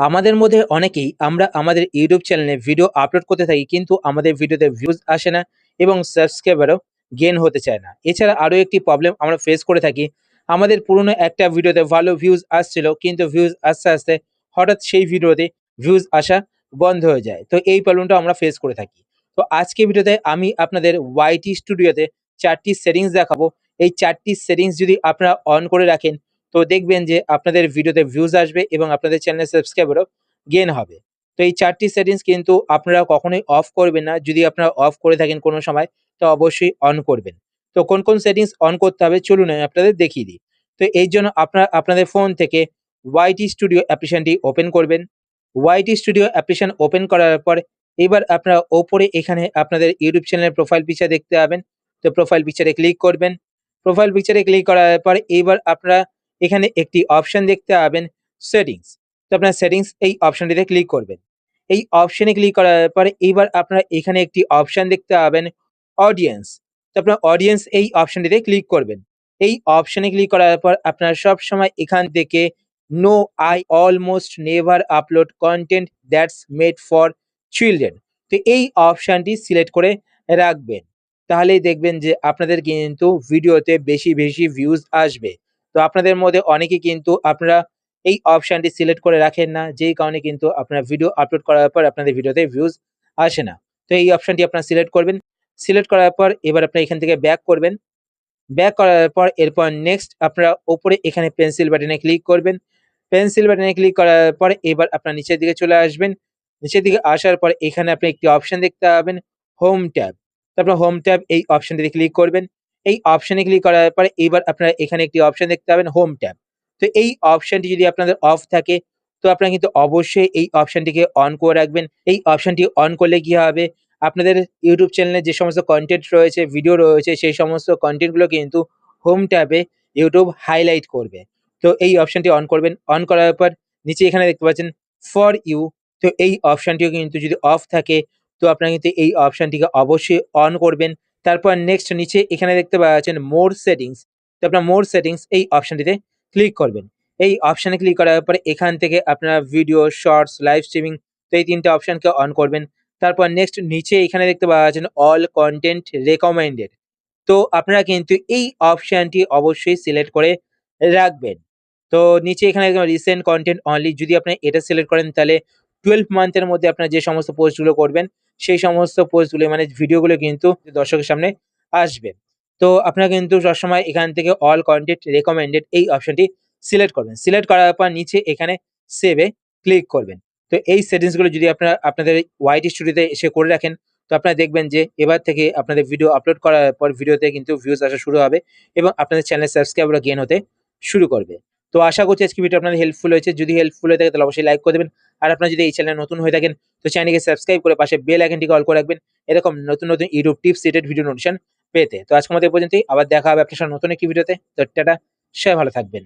আমাদের মধ্যে অনেকেই আমরা আমাদের ইউটিউব চ্যানেলে ভিডিও আপলোড করতে থাকি, কিন্তু আমাদের ভিডিওতে ভিউজ আসে না এবং সাবস্ক্রাইবারও গেইন হতে চায় না। এছাড়া আরও একটি প্রবলেম আমরা ফেস করে থাকি, আমাদের পুরনো একটা ভিডিওতে ভালো ভিউজ আসছিল, কিন্তু ভিউজ আস্তে আস্তে হঠাৎ সেই ভিডিওতে ভিউজ আসা বন্ধ হয়ে যায়। তো এই প্রবলেমটা আমরা ফেস করে থাকি। তো আজকে ভিডিওতে আমি আপনাদের ওয়াইটি স্টুডিওতে 4টি সেটিংস দেখাবো। এই 4টি সেটিংস যদি আপনারা অন করে রাখেন, তো দেখবেন যে আপনাদের ভিডিওতে ভিউজ আসবে এবং আপনাদের চ্যানেলের সাবস্ক্রাইবারও গেইন হবে। তো এই 4টি সেটিংস কিন্তু আপনারা কখনোই অফ করবেন না। যদি আপনারা অফ করে থাকেন কোনো সময়, তো অবশ্যই অন করবেন। তো কোন সেটিংস অন করতে হবে চলুন আমি আপনাদের দেখিয়ে দিই। তো এই জন্য আপনারা আপনাদের ফোন থেকে ওয়াইটি স্টুডিও অ্যাপ্লিকেশনটি ওপেন করবেন। ওয়াইটি স্টুডিও অ্যাপ্লিকেশন ওপেন করার পর এবার আপনারা ওপরে এখানে আপনাদের ইউটিউব চ্যানেলের প্রোফাইল পিকচার দেখতে পাবেন। তো প্রোফাইল পিকচারে ক্লিক করবেন। প্রোফাইল পিকচারে ক্লিক করার পর এবার আপনারা এখানে একটি অপশন দেখতে পাবেন, সেটিংস। তো আপনার সেটিংস এই অপশনটিতে ক্লিক করবেন। এই অপশনে ক্লিক করার পরে এবার আপনারা এখানে একটি অপশন দেখতে পাবেন, অডিয়েন্স। তো আপনার অডিয়েন্স এই অপশনটিতে ক্লিক করবেন। এই অপশনে ক্লিক করার পর আপনারা সবসময় এখান থেকে no I almost never upload content that's made for children, তো এই অপশনটি সিলেক্ট করে রাখবেন। তাহলেই দেখবেন যে আপনাদের কিন্তু ভিডিওতে বেশি বেশি ভিউজ আসবে। তো আপনাদের মধ্যে অনেকে কিন্তু আপনারা এই অপশনটি সিলেক্ট করে রাখেন না, যেই কারণে কিন্তু আপনার ভিডিও আপলোড করার পর আপনাদের ভিডিওতে ভিউজ আসে না। তো এই অপশনটি আপনারা সিলেক্ট করবেন। সিলেক্ট করার পর এবার আপনারা এখান থেকে ব্যাক করবেন। ব্যাক করার পর এরপর নেক্সট আপনারা উপরে এখানে পেন্সিল বাটনে ক্লিক করবেন। পেন্সিল বাটনে ক্লিক করার পরে এবার আপনার নিচের দিকে চলে আসবেন। নিচের দিকে আসার পর এখানে আপনি একটি অপশন দেখতে পাবেন, হোম ট্যাব। তারপর হোম ট্যাব এই অপশনটিতে ক্লিক করবেন। এই অপশনে ক্লিক করার পরে এবার আপনারা এখানে একটি অপশন দেখতে পাবেন, হোম ট্যাব। তো এই অপশনটি যদি আপনাদের অফ থাকে, তো আপনারা কিন্তু অবশ্যই এই অপশনটিকে অন করে রাখবেন। এই অপশনটি অন করলে কি হবে, আপনাদের ইউটিউব চ্যানেলে যে সমস্ত কনটেন্ট রয়েছে, ভিডিও রয়েছে, সেই সমস্ত কনটেন্টগুলো কিন্তু হোম ট্যাবে ইউটিউব হাইলাইট করবে। তো এই অপশনটি অন করবেন। অন করার পর নিচে এখানে দেখতে পাচ্ছেন ফর ইউ। তো এই অপশনটিও কিন্তু যদি অফ থাকে, তো আপনারা কিন্তু এই অপশনটিকে অবশ্যই অন করবেন। তারপর নেক্সট নিচে এখানে দেখতে পাচ্ছেন মোর সেটিংস। তো আপনার মোর সেটিংস এই অপশনটিতে ক্লিক করবেন। এই অপশনে ক্লিক করার পরে এখান থেকে আপনারা ভিডিও, শর্টস, লাইভ স্ট্রিমিং, তো এই ৩ টে অপশনকে অন করবেন। তারপর নেক্সট নিচে এখানে দেখতে পাচ্ছেন অল কনটেন্ট রেকমেন্ডেড। তো আপনারা কিন্তু এই অপশনটি অবশ্যই সিলেক্ট করে রাখবেন। তো নিচে এখানে একদম রিসেন্ট কনটেন্ট অনলি, যদি আপনি এটা সিলেক্ট করেন তাহলে 12 মান্থের মধ্যে আপনারা যে সমস্ত পোস্টগুলো করবেন, সেই সমস্ত পোস্টগুলো মানে ভিডিওগুলো কিন্তু দর্শকের সামনে আসবে। তো আপনারা কিন্তু সবসময় এখান থেকে অল কনটেন্ট রেকমেন্ডেড এই অপশনটি সিলেক্ট করবেন। সিলেক্ট করার পর নিচে এখানে সেভে ক্লিক করবেন। তো এই সেটিংস গুলো যদি আপনারা আপনাদের ওয়াইটি স্টুডিওতে এসে করে রাখেন, তো আপনারা দেখবেন যে এবার থেকে আপনাদের ভিডিও আপলোড করার পর ভিডিওতে কিন্তু ভিউজ আসা শুরু হবে এবং আপনাদের চ্যানেলের সাবস্ক্রাইবারও গেইন হতে শুরু করবে। তো আশা করছি আজকে ভিডিও আপনাদের হেল্পফুল হয়েছে। যদি হেল্পফুল হয়ে থাকে তাহলে অবশ্যই লাইক করে দেবেন। আর আপনারা যদি এই চ্যানেলে নতুন হয়ে থাকেন, তো চ্যানেলটিকে সাবস্ক্রাইব করে পাশে বেল আইকনটিকে অল করে রাখবেন এরকম নতুন নতুন YouTube tips related video notification পেতে। তো আজকের মতো এই পর্যন্তই। আবার দেখা হবে আপনার সাথে নতুন একটি ভিডিওতে। তো টাটা, সবাই ভালো থাকবেন।